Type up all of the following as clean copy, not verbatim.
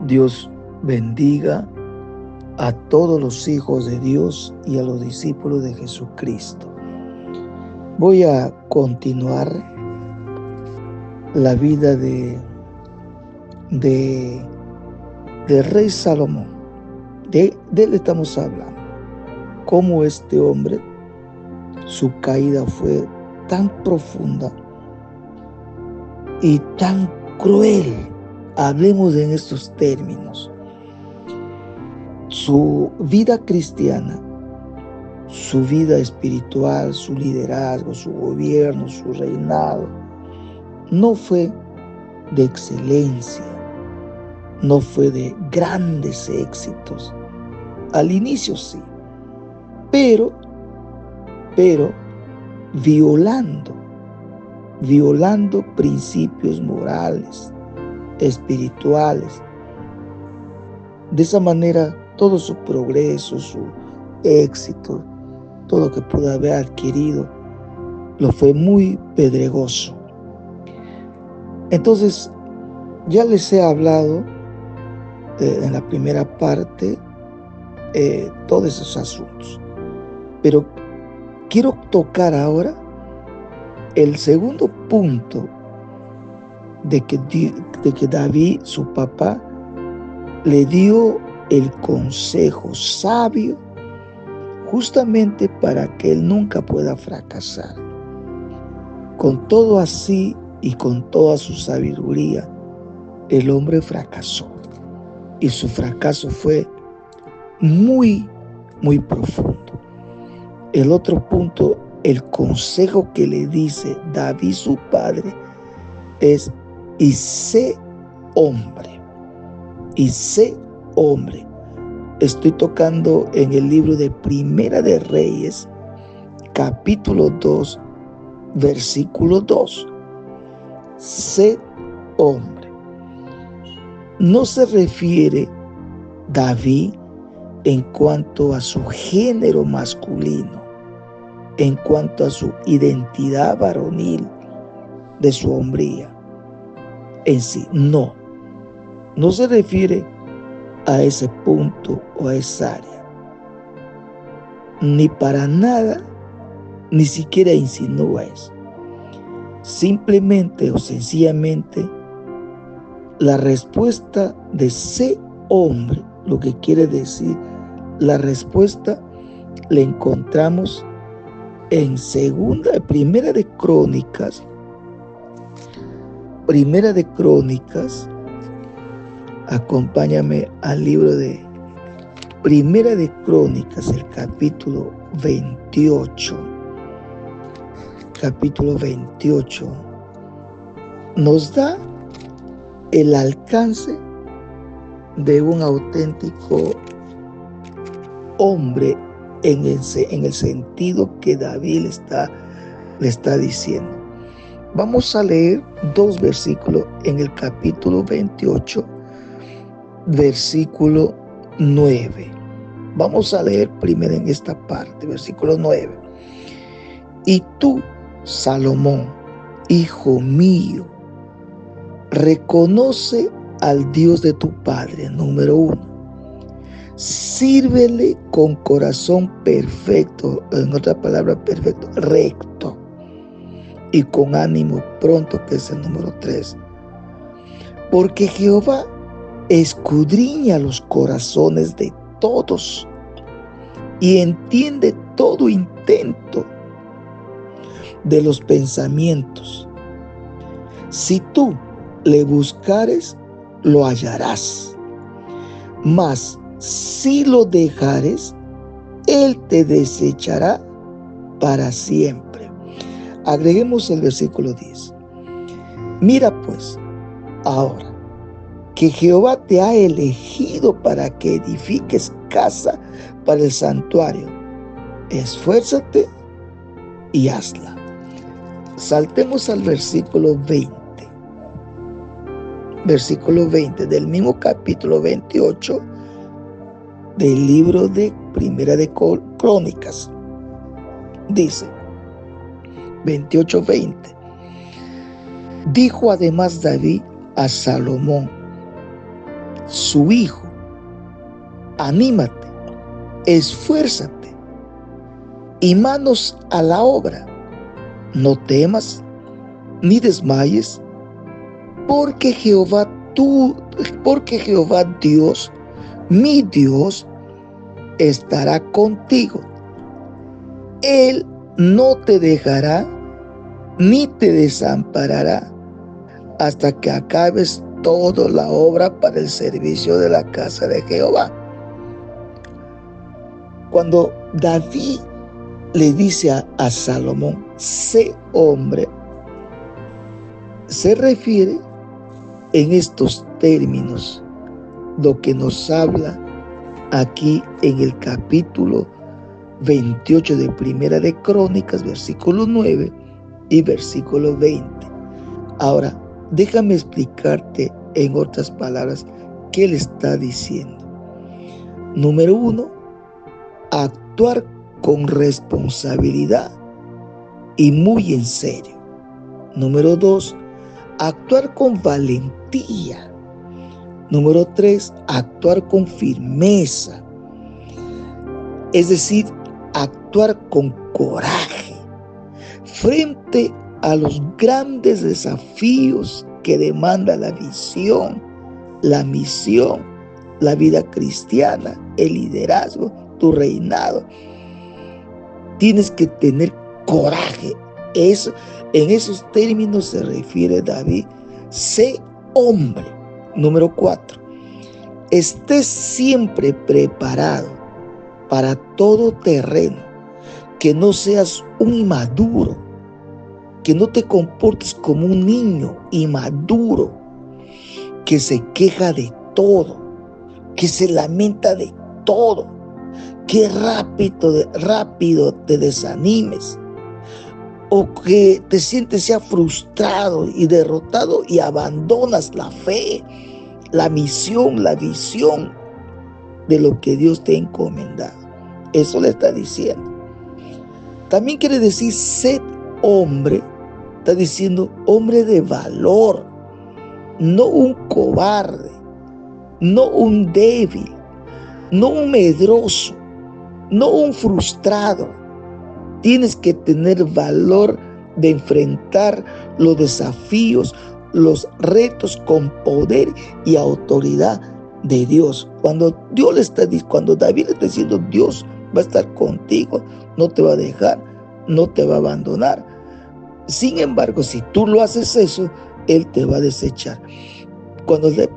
Dios bendiga a todos los hijos de Dios y a los discípulos de Jesucristo. Voy a continuar la vida del rey Salomón. De él estamos hablando. Cómo este hombre, su caída fue tan profunda y tan cruel. Hablemos en estos términos. Su vida cristiana, su vida espiritual, su liderazgo, su gobierno, su reinado, no fue de excelencia, no fue de grandes éxitos. Al inicio sí, pero violando principios morales, espirituales. De esa manera, todo su progreso, su éxito, todo lo que pudo haber adquirido, lo fue muy pedregoso. Entonces, ya les he hablado en la primera parte todos esos asuntos. Pero quiero tocar ahora el segundo punto de que David, su papá, le dio el consejo sabio justamente para que él nunca pueda fracasar. Con todo así y con toda su sabiduría, el hombre fracasó. Y su fracaso fue muy, muy profundo. El otro punto, el consejo que le dice David, su padre, es: y sé hombre. Y sé hombre. Estoy tocando en el libro de Primera de Reyes, capítulo 2, versículo 2. Sé hombre. No se refiere David en cuanto a su género masculino, en cuanto a su identidad varonil de su hombría en sí. No se refiere a ese punto o a esa área. Ni para nada, ni siquiera insinúa eso. Simplemente o sencillamente, la respuesta de ser hombre, lo que quiere decir, la respuesta la encontramos en Primera de Crónicas. Acompáñame al libro de Primera de Crónicas, el capítulo 28. Capítulo 28 nos da el alcance de un auténtico hombre en el sentido que David le está diciendo. Vamos a leer 2 versículos en el capítulo 28, versículo 9. Vamos a leer primero en esta parte, versículo 9. Y tú, Salomón, hijo mío, reconoce al Dios de tu padre, número 1. Sírvele con corazón perfecto, en otra palabra, perfecto, recto, y con ánimo pronto, que es el número 3. Porque Jehová escudriña los corazones de todos y entiende todo intento de los pensamientos. Si tú le buscares, lo hallarás. Mas si lo dejares, él te desechará para siempre. Agreguemos el versículo 10. Mira pues, ahora que Jehová te ha elegido para que edifiques casa para el santuario, esfuérzate y hazla. Saltemos al versículo 20. Versículo 20 del mismo capítulo 28 del libro de Primera de Crónicas. Dice 28:20. Dijo además David a Salomón: su hijo. Anímate, esfuérzate y manos a la obra. No temas ni desmayes, porque Jehová Dios, mi Dios, estará contigo. Él no te dejará ni te desamparará hasta que acabes toda la obra para el servicio de la casa de Jehová. Cuando David le dice a Salomón, sé hombre, se refiere en estos términos lo que nos habla aquí en el capítulo 28 de Primera de Crónicas, versículo 9 y versículo 20. Ahora, déjame explicarte en otras palabras qué le está diciendo. Número 1, actuar con responsabilidad y muy en serio. Número 2, actuar con valentía. Número 3, actuar con firmeza. Es decir, actuar con coraje frente a los grandes desafíos que demanda la visión, la misión, la vida cristiana, el liderazgo, tu reinado. Tienes que tener coraje. En esos términos se refiere David. Sé hombre. Número 4. Estés siempre preparado para todo terreno. Que no seas un inmaduro. Que no te comportes como un niño inmaduro. Que se queja de todo. Que se lamenta de todo. Que rápido te desanimes. O que te sientes ya frustrado y derrotado y abandonas la fe, la misión, la visión de lo que Dios te ha encomendado. Eso le está diciendo. También quiere decir sed hombre. Está diciendo hombre de valor, no un cobarde, no un débil, no un medroso, no un frustrado. Tienes que tener valor de enfrentar los desafíos, los retos con poder y autoridad de Dios. Cuando David le está diciendo, Dios va a estar contigo, no te va a dejar, no te va a abandonar. Sin embargo, si tú lo haces eso, Él te va a desechar.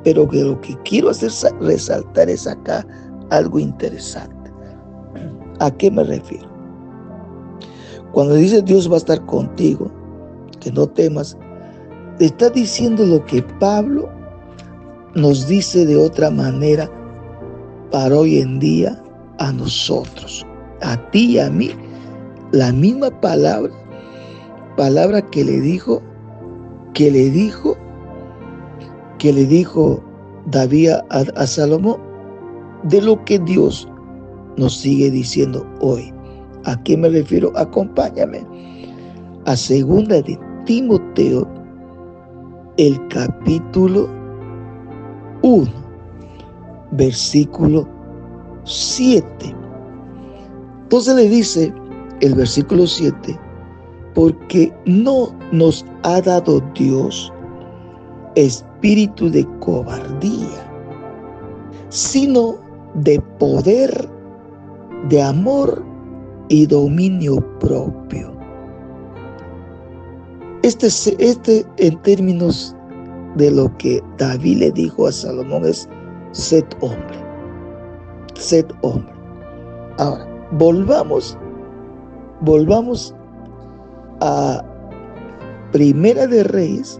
Pero lo que quiero hacer resaltar es acá algo interesante. ¿A qué me refiero? Cuando dice Dios va a estar contigo, que no temas, está diciendo lo que Pablo nos dice de otra manera para hoy en día a nosotros, a ti y a mí, la misma palabra que le dijo David a Salomón, de lo que Dios nos sigue diciendo hoy. ¿A qué me refiero? Acompáñame a 2 de Timoteo, el capítulo 1, versículo 7. Entonces le dice el versículo 7, porque no nos ha dado Dios espíritu de cobardía, sino de poder, de amor y dominio propio. Este en términos de lo que David le dijo a Salomón es sed hombre. Sed hombre. Ahora, volvamos a Primera de Reyes,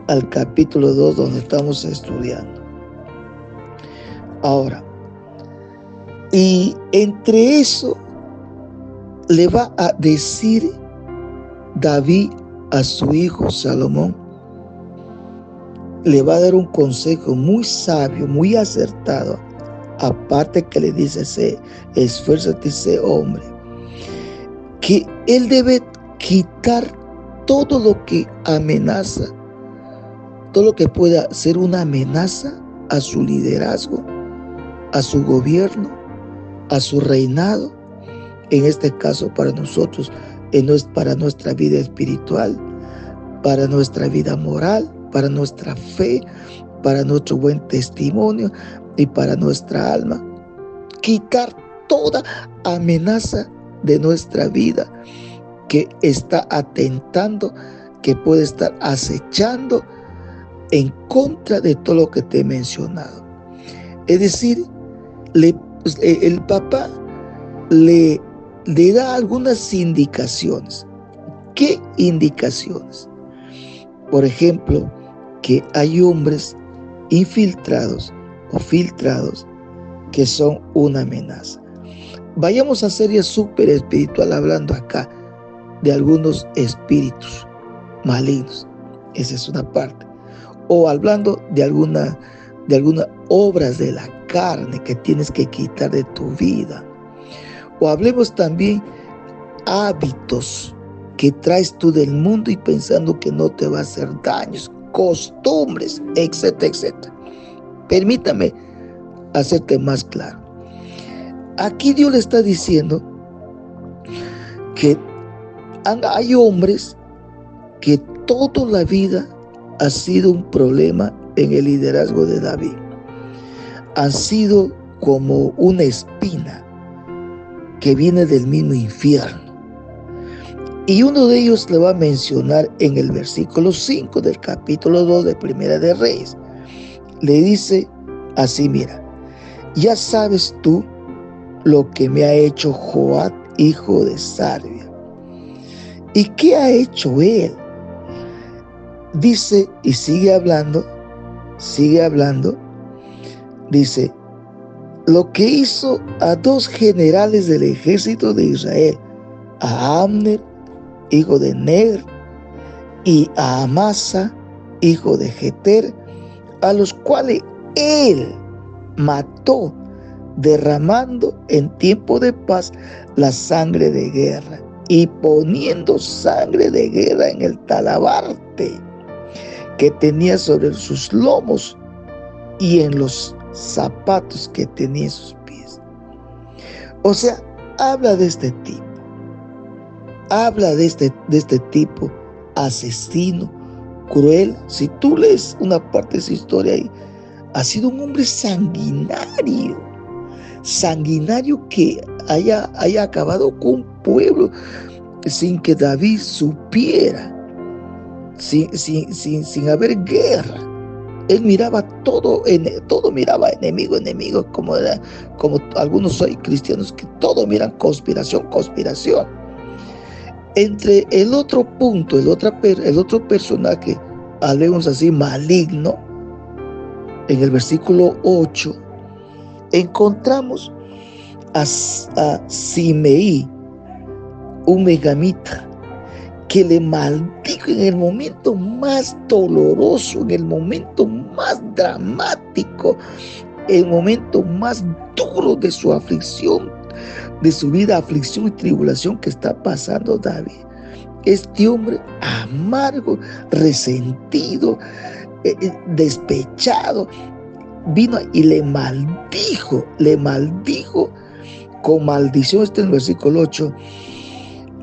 al capítulo 2, donde estamos estudiando. Ahora, y entre eso le va a decir David a su hijo Salomón, le va a dar un consejo muy sabio, muy acertado, aparte que le dice, esfuérzate y sé hombre, que él debe quitar todo lo que amenaza todo lo que pueda ser una amenaza a su liderazgo, a su gobierno, a su reinado, en este caso para nosotros, para nuestra vida espiritual, para nuestra vida moral, para nuestra fe, para nuestro buen testimonio y para nuestra alma. Quitar toda amenaza de nuestra vida que está atentando, que puede estar acechando en contra de todo lo que te he mencionado. Es decir, el papá le da algunas indicaciones. ¿Qué indicaciones? Por ejemplo, que hay hombres infiltrados o filtrados que son una amenaza. Vayamos a serie súper espiritual hablando acá de algunos espíritus malignos. Esa es una parte. O hablando de algunas obras de la carne que tienes que quitar de tu vida. O hablemos también hábitos que traes tú del mundo y pensando que no te va a hacer daños, costumbres, etcétera, etcétera. Permítame hacerte más claro. Aquí Dios le está diciendo que hay hombres que toda la vida ha sido un problema en el liderazgo de David. Han sido como una espina que viene del mismo infierno. Y uno de ellos le va a mencionar en el versículo 5 del capítulo 2 de Primera de Reyes. Le dice así, mira, ya sabes tú lo que me ha hecho Joab, hijo de Sarvia. ¿Y qué ha hecho él? Dice, y sigue hablando, dice, lo que hizo a dos generales del ejército de Israel, a Abner, hijo de Ner, y a Amasa, hijo de Jeter, a los cuales él mató, derramando en tiempo de paz la sangre de guerra y poniendo sangre de guerra en el talabarte que tenía sobre sus lomos y en los zapatos que tenía en sus pies. O sea, habla de este tipo. Habla de este tipo asesino, cruel. Si tú lees una parte de su historia ahí, ha sido un hombre sanguinario que haya acabado con un pueblo sin que David supiera, sin haber guerra. Él miraba todo miraba enemigo, como algunos hoy cristianos que todo miran conspiración. Entre el otro punto, el otro personaje, hablemos así, maligno, en el versículo 8, encontramos a Simei, un megamita, que le maldijo en el momento más doloroso, en el momento más dramático, el momento más duro de su aflicción, de su vida, aflicción y tribulación que está pasando David. Este hombre amargo, resentido, despechado, vino y le maldijo con maldición. Está en el versículo 8.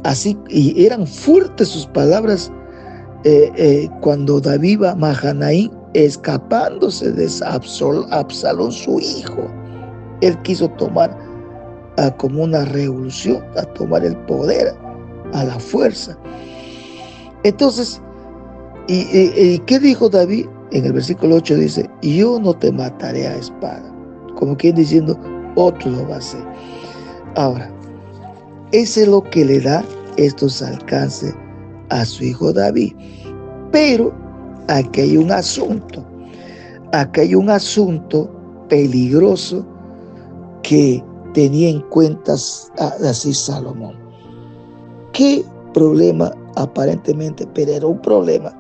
Así, y eran fuertes sus palabras cuando David va a Mahanaim, escapándose de Absalón, su hijo. Él quiso tomar como una revolución, a tomar el poder a la fuerza. Entonces, ¿y qué dijo David? En el versículo 8 dice, yo no te mataré a espada. Como quien diciendo, otro lo va a hacer. Ahora, ese es lo que le da estos alcances a su hijo David. Pero aquí hay un asunto. Aquí hay un asunto peligroso que tenía en cuenta así Salomón. ¿Qué problema? Aparentemente, pero era un problema.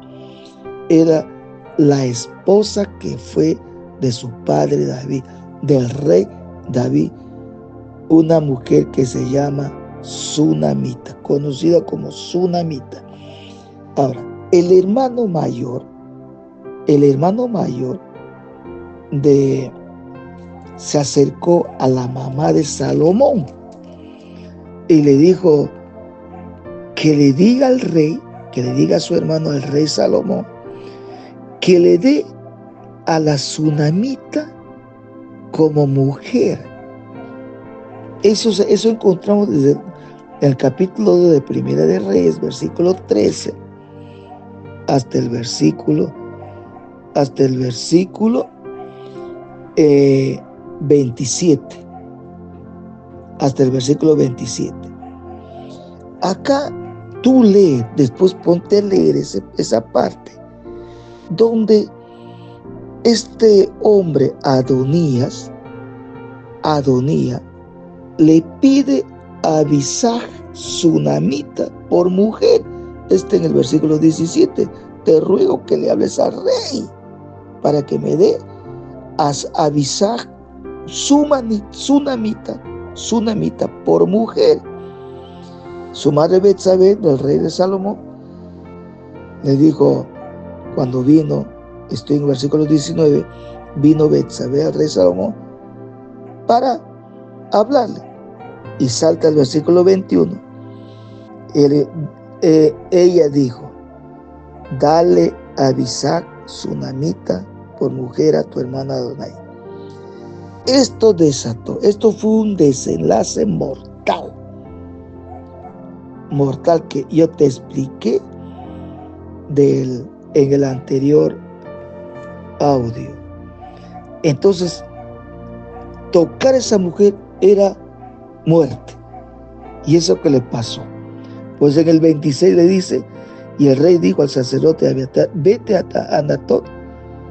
Era la esposa que fue de su padre David, del rey David, una mujer que se llama Sunamita, conocida como Sunamita. Ahora, el hermano mayor el hermano mayor se acercó a la mamá de Salomón y le dijo que le diga al rey, que le diga a su hermano, al rey Salomón, que le dé a la tsunamita como mujer. Eso encontramos desde el capítulo 2 de Primera de Reyes, versículo 13, hasta el versículo 27. Hasta el versículo 27. Acá tú lees, después ponte a leer esa parte, donde este hombre Adonías le pide a Abisag tsunamita por mujer. En el versículo 17, te ruego que le hables al rey para que me dé a Abisag tsunamita por mujer. Su madre Betsabé, del rey de Salomón, le dijo, cuando vino, estoy en el versículo 19, vino Betsabé al rey Salomón para hablarle. Y salta el versículo 21. Ella dijo, dale a Abisag tsunamita por mujer a tu hermana Adonai. Esto fue un desenlace mortal que yo te expliqué en el anterior audio. Entonces, tocar a esa mujer era muerte. ¿Y eso qué le pasó? Pues en el 26 le dice, y el rey dijo al sacerdote Abiatar, vete a Anatot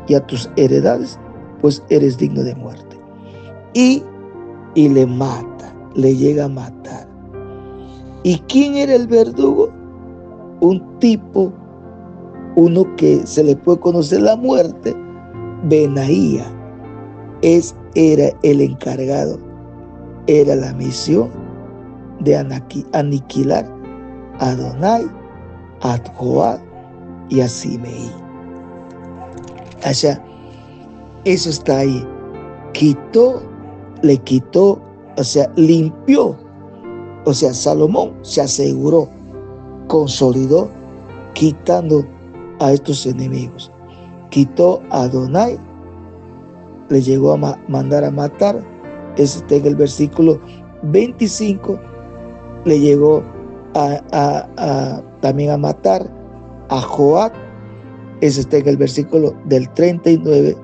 y a tus heredades, pues eres digno de muerte. Y le mata, le llega a matar. ¿Y quién era el verdugo? Uno que se le puede conocer la muerte, Benaía. Era el encargado, era la misión de aniquilar a Adonai, a Joab y a Simeí. O sea, eso está ahí. Limpió. O sea, Salomón se aseguró, consolidó, quitando a estos enemigos. Quitó a Adonai, le llegó a mandar a matar. Está en el versículo 25. Le llegó también a matar a Joab. Está en el versículo del 39,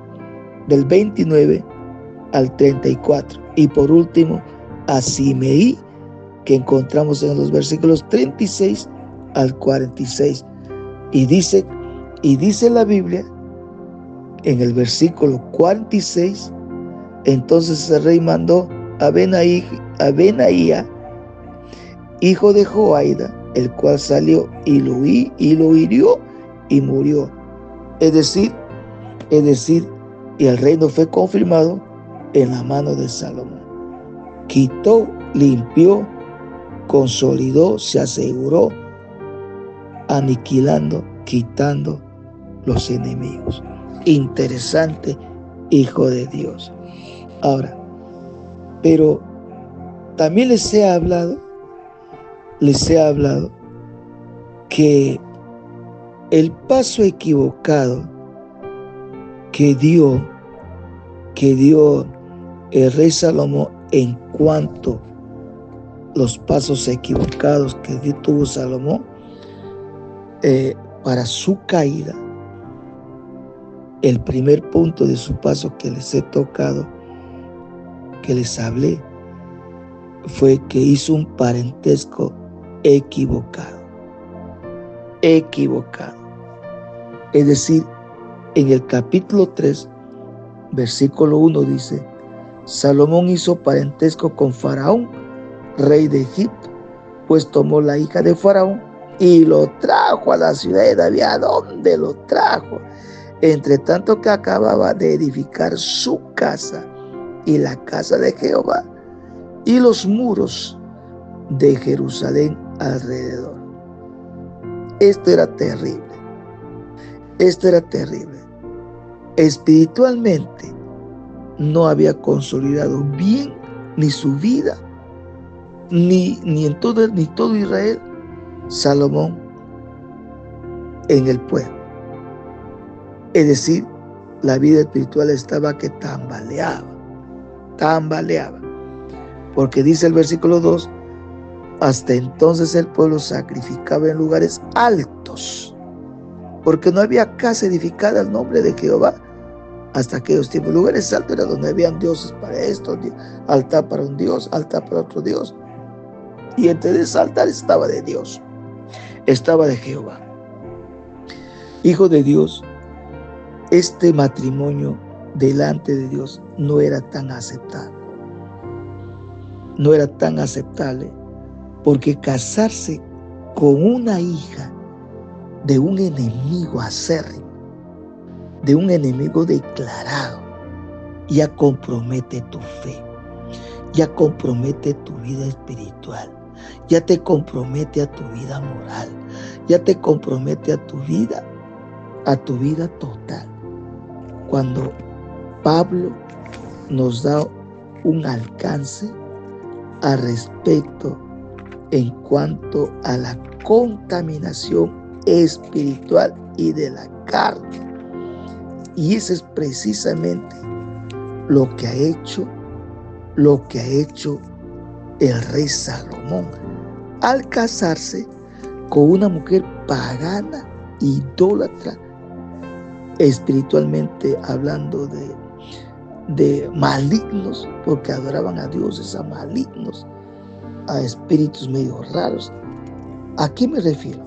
del 29 al 34. Y por último, a Simeí, que encontramos en los versículos 36 al 46. Y dice la Biblia, en el versículo 46, entonces el rey mandó a Benaía, hijo de Joaida, el cual salió y lo hirió y murió. Es decir, y el reino fue confirmado en la mano de Salomón. Quitó, limpió, consolidó, se aseguró, aniquilando, quitando los enemigos. Interesante, hijo de Dios. Ahora, pero también les he hablado que el paso equivocado que dio el rey Salomón en cuanto los pasos equivocados que tuvo Salomón para su caída. El primer punto de su paso que les he tocado, que les hablé, fue que hizo un parentesco equivocado. Es decir, en el capítulo 3, versículo 1 dice, Salomón hizo parentesco con Faraón, rey de Egipto, pues tomó la hija de Faraón y lo trajo a la ciudad de David. ¿A dónde lo trajo? Entre tanto que acababa de edificar su casa y la casa de Jehová y los muros de Jerusalén alrededor. Esto era terrible. espiritualmente no había consolidado bien ni su vida, ni todo Israel, Salomón en el pueblo. Es decir, la vida espiritual estaba que tambaleaba. Porque dice el versículo 2, hasta entonces el pueblo sacrificaba en lugares altos, porque no había casa edificada al nombre de Jehová hasta aquellos tiempos. Lugares altos era donde habían dioses para esto, altar para un dios, altar para otro dios. Y entre ese altar estaba de Dios, estaba de Jehová. Hijo de Dios, este matrimonio delante de Dios no era tan aceptable. No era tan aceptable porque casarse con una hija de un enemigo acérrimo, de un enemigo declarado, ya compromete tu fe, ya compromete tu vida espiritual, ya te compromete a tu vida moral, ya te compromete a tu vida total. Cuando Pablo nos da un alcance al respecto en cuanto a la contaminación espiritual y de la carne. Y eso es precisamente lo que ha hecho el rey Salomón al casarse con una mujer pagana, idólatra, espiritualmente hablando de malignos, porque adoraban a dioses, a malignos, a espíritus medio raros. ¿A qué me refiero?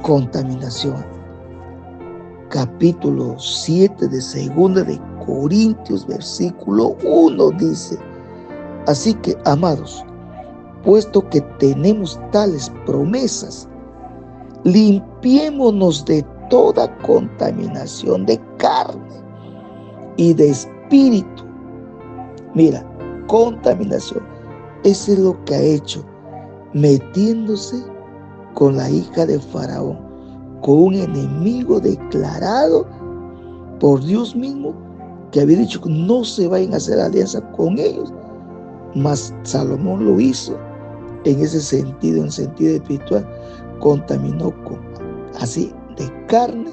Contaminación. Capítulo 7 de 2 de Corintios, versículo 1 dice: así que, amados, puesto que tenemos tales promesas, limpiémonos de toda contaminación de carne y de espíritu. Mira, contaminación. Eso es lo que ha hecho, metiéndose con la hija de Faraón, con un enemigo declarado por Dios mismo, que había dicho que no se vayan a hacer alianza con ellos. Mas Salomón lo hizo en ese sentido, en sentido espiritual, contaminó así de carne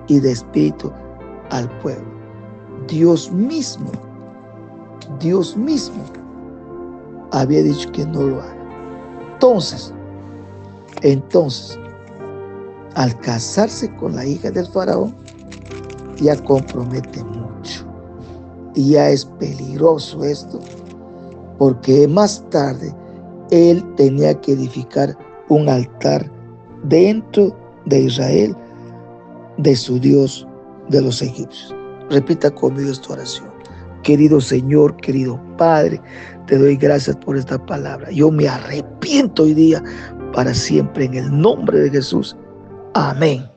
y de espíritu al pueblo. Dios mismo había dicho que no lo haga. Entonces, al casarse con la hija del faraón, ya compromete mucho. Y ya es peligroso esto, porque más tarde él tenía que edificar un altar dentro de Israel, de su Dios, de los egipcios. Repita conmigo esta oración. Querido Señor, querido Padre, te doy gracias por esta palabra. Yo me arrepiento hoy día para siempre en el nombre de Jesús. Amén.